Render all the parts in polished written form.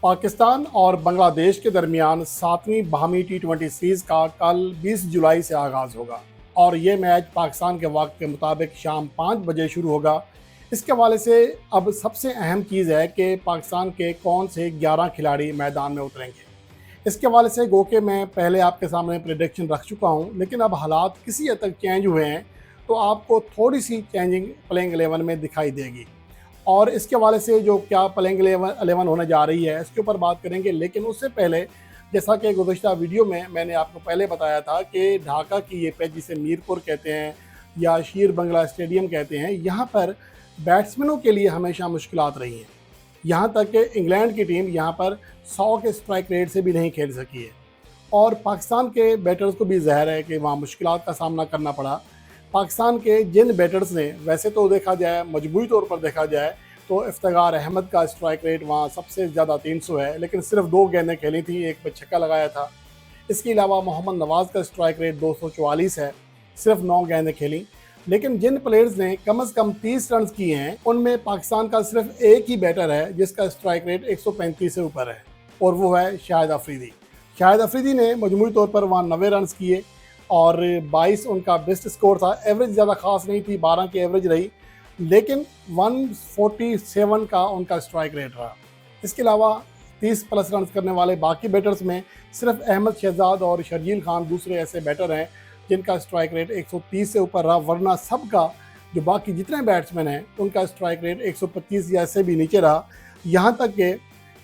पाकिस्तान और बांग्लादेश के दरमियान 7वीं बाहमी टी20 सीरीज़ का कल 20 जुलाई से आगाज़ होगा और ये मैच पाकिस्तान के वक्त के मुताबिक शाम 5 बजे शुरू होगा। इसके हवाले से अब सबसे अहम चीज़ है कि पाकिस्तान के कौन से 11 खिलाड़ी मैदान में उतरेंगे। इसके हवाले से गो के मैं पहले आपके सामने प्रेडिक्शन रख चुका हूँ, लेकिन अब हालात किसी हद तक चेंज हुए हैं तो आपको थोड़ी सी चेंजिंग प्लेइंग 11 में दिखाई देगी। और इसके हवाले से जो क्या प्लेइंग 11 होने जा रही है इसके ऊपर बात करेंगे। लेकिन उससे पहले, जैसा कि गुज़श्ता वीडियो में मैंने आपको पहले बताया था कि ढाका की ये पिच जिसे मीरपुर कहते हैं या शीर बंगला स्टेडियम कहते हैं, यहाँ पर बैट्समैनों के लिए हमेशा मुश्किलात रही हैं। यहाँ तक कि इंग्लैंड की टीम यहाँ पर 100 के स्ट्राइक रेट से भी नहीं खेल सकी है और पाकिस्तान के बैटर्स को भी ज़हर है कि वहाँ मुश्किलात का सामना करना पड़ा। पाकिस्तान के जिन बैटर्स ने, वैसे तो देखा जाए मजमूई तौर पर देखा जाए तो इफ्तिखार अहमद का स्ट्राइक रेट वहाँ सबसे ज़्यादा 300 है, लेकिन सिर्फ 2 गेंदें खेली थी, एक पे छक्का लगाया था। इसके अलावा मोहम्मद नवाज़ का स्ट्राइक रेट 244 है, सिर्फ 9 गेंदें खेली। लेकिन जिन प्लेयर्स ने कम से कम 30 रन किए हैं उनमें पाकिस्तान का सिर्फ एक ही बैटर है जिसका स्ट्राइक रेट 135 से ऊपर है और वो है शाहिद अफरीदी। शाहिद अफरीदी ने मजमूई तौर पर वहाँ 90 रन किए और 22 उनका बेस्ट स्कोर था। एवरेज ज़्यादा खास नहीं थी, 12 की एवरेज रही, लेकिन 147 का उनका स्ट्राइक रेट रहा। इसके अलावा 30 प्लस रन करने वाले बाकी बैटर्स में सिर्फ अहमद शहजाद और शर्जील खान दूसरे ऐसे बैटर हैं जिनका स्ट्राइक रेट 130 से ऊपर रहा, वरना सबका जो बाकी जितने बैट्समैन हैं उनका स्ट्राइक रेट 125 या इससे भी नीचे रहा। यहाँ तक कि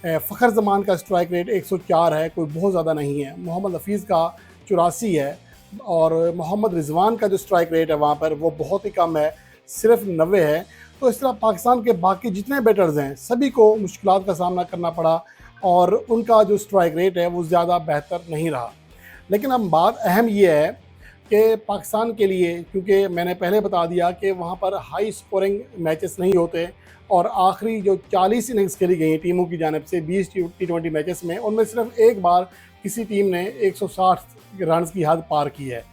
फ़खर जमान का स्ट्राइक रेट 104 है, कोई बहुत ज़्यादा नहीं है। मोहम्मद हफीज़ का 84 है और मोहम्मद रिजवान का जो स्ट्राइक रेट है वहाँ पर वो बहुत ही कम है, सिर्फ 90 है। तो इस तरह पाकिस्तान के बाकी जितने बैटर्स हैं सभी को मुश्किलात का सामना करना पड़ा और उनका जो स्ट्राइक रेट है वो ज़्यादा बेहतर नहीं रहा। लेकिन अब बात अहम ये है कि पाकिस्तान के लिए, क्योंकि मैंने पहले बता दिया कि वहाँ पर हाई स्कोरिंग मैचेस नहीं होते और आखिरी जो 40 इनिंग्स खेली गई टीमों की जानिब से 20 टी20 मैचेस में, उनमें सिर्फ एक बार किसी टीम ने 160 रन की हद पार की है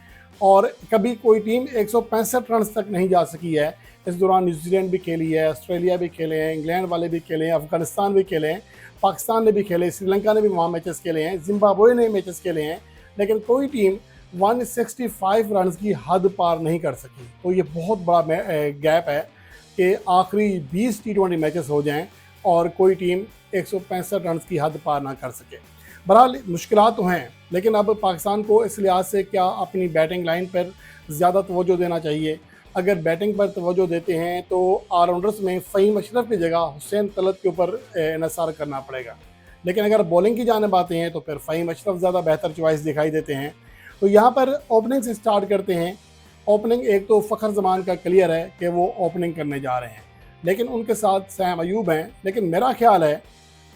और कभी कोई टीम 165 रन तक नहीं जा सकी है। इस दौरान न्यूजीलैंड भी खेली है, ऑस्ट्रेलिया भी खेले हैं, इंग्लैंड वाले भी खेले हैं, अफगानिस्तान भी खेले हैं, पाकिस्तान ने भी खेले, श्रीलंका ने भी वहाँ मैचेस खेले हैं, जिम्बाब्वे ने मैचेस खेले हैं, लेकिन कोई टीम 165 रन की हद पार नहीं कर सकी। तो ये बहुत बड़ा गैप है कि आखिरी 20 टी20 मैचेस हो जाएं और कोई टीम 165 रन की हद पार ना कर सके। बहरहाल मुश्किलात तो हैं, लेकिन अब पाकिस्तान को इस लिहाज से क्या अपनी बैटिंग लाइन पर ज़्यादा तवज्जो देना चाहिए। अगर बैटिंग पर तवज्जो देते हैं तो ऑलराउंडर्स में फ़हीम अशरफ की जगह हुसैन तलत के ऊपर इन्हिसार करना पड़ेगा। लेकिन अगर बॉलिंग की जाने आते हैं तो फिर फ़हीम अशरफ ज़्यादा बेहतर चॉइस दिखाई देते हैं। तो यहाँ पर ओपनिंग से स्टार्ट करते हैं। ओपनिंग एक तो फ़खर जमान का क्लियर है कि वो ओपनिंग करने जा रहे हैं, लेकिन उनके साथ सैम अयूब हैं। लेकिन मेरा ख्याल है,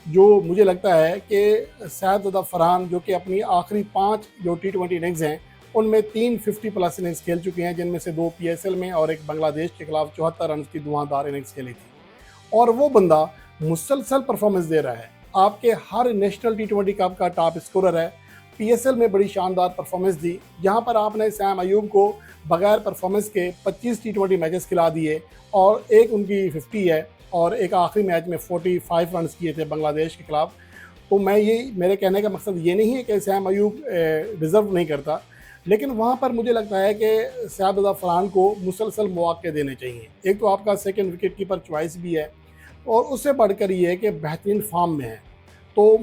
जो मुझे लगता है कि शाहिद फरहान, जो कि अपनी आखिरी 5 जो टी20 इनिंग्स हैं उनमें 3 50 प्लस इनिंग्स खेल चुके हैं, जिनमें से 2 PSL में और एक बांग्लादेश के खिलाफ 74 रन की धुआंधार इनिंग्स खेली थी और वो बंदा मुसलसल परफॉर्मेंस दे रहा है। आपके हर नेशनल टी20 कप का टॉप स्कोरर है। PSL में बड़ी शानदार परफॉर्मेंस दी, जहां पर आपने सैम अयूब को बगैर परफॉर्मेंस के 25 टी20 मैचेस खिला दिए और एक उनकी 50 है और एक आखिरी मैच में 45 रन किए थे बांग्लादेश के खिलाफ। तो मेरे कहने का मकसद ये नहीं है कि सैम अयूब डिज़र्व नहीं करता, लेकिन वहाँ पर मुझे लगता है कि शाहिद फरहान को मुसलसल मौके देने चाहिए। एक तो आपका सेकंड विकेट कीपर चॉइस भी है और उससे बढ़कर ये है कि बेहतरीन फॉर्म में है। तो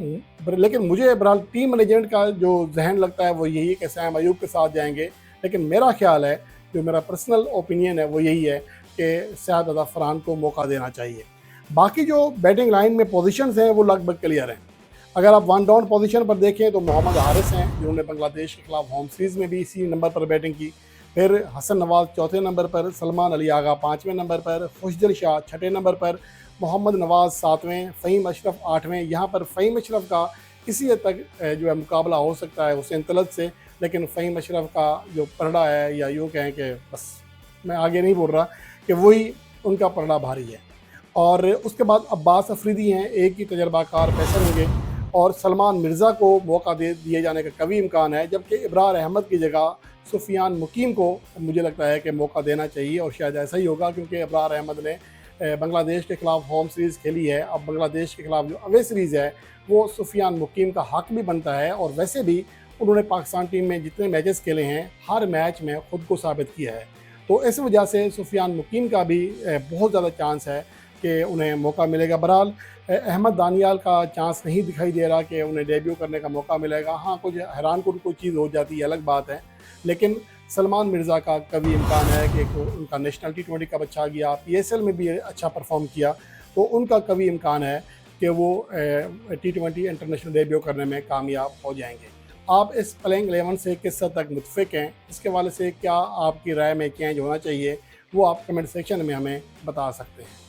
लेकिन मुझे बहरहाल टीम मैनेजमेंट का जो जहन लगता है वो यही है कि सैम अयूब के साथ जाएंगे। लेकिन मेरा ख्याल है, जो मेरा पर्सनल ओपिनियन है वो यही है कि शाहिद फरहान को मौका देना चाहिए। बाकी जो बैटिंग लाइन में पोजीशंस हैं वो लगभग क्लियर हैं। अगर आप वन डाउन पोजीशन पर देखें तो मोहम्मद हारिस हैं, जिन्होंने बांग्लादेश के खिलाफ होम सीरीज़ में भी इसी नंबर पर बैटिंग की। फिर हसन नवाज़ चौथे नंबर पर, सलमान अली आगा 5वें नंबर पर, खुशदिल शाह 6ठे नंबर पर, मोहम्मद नवाज़ 7वें, फ़हीम अशरफ 8वें। यहाँ पर फ़हीम अशरफ का किसी हद तक जो है मुकाबला हो सकता है हुसैन तलत से, लेकिन फ़हीम अशरफ का जो पलड़ा है, या यूँ कहें कि बस मैं आगे नहीं बोल रहा, कि वही उनका पलड़ा भारी है। और उसके बाद अब्बास अफरीदी हैं, एक ही तजर्बाकार पेसर होंगे और सलमान मिर्ज़ा को मौका दिए जाने का कभी इम्कान है, जबकि इब्रार अहमद की जगह सुफियान मुकीम को मुझे लगता है कि मौका देना चाहिए और शायद ऐसा ही होगा, क्योंकि इब्रार अहमद ने बांग्लादेश के खिलाफ होम सीरीज़ खेली है। अब बांग्लादेश के खिलाफ जो अवे सीरीज़ है वो सुफियान मुकीम का हक भी बनता है, और वैसे भी उन्होंने पाकिस्तान टीम में जितने मैचेस खेले हैं हर मैच में खुद को साबित किया है। तो इस वजह से सुफियान मुकीम का भी बहुत ज़्यादा चांस है कि उन्हें मौका मिलेगा। बहरहाल अहमद दानियाल का चांस नहीं दिखाई दे रहा कि उन्हें डेब्यू करने का मौका मिलेगा। हाँ, कुछ हैरानकुन कोई चीज़ हो जाती है अलग बात है, लेकिन सलमान मिर्ज़ा का कभी इम्कान है कि उनका नेशनल T20 कप अच्छा गया, PSL में भी अच्छा परफॉर्म किया, तो उनका कभी इम्कान है कि वो T20 इंटरनेशनल डेब्यू करने में कामयाब हो जाएंगे। आप इस प्लेइंग 11 से किस हद तक मुतफिक हैं, इसके हवाले से क्या आपकी राय में चेंज होना चाहिए, वो आप कमेंट सेक्शन में हमें बता सकते हैं।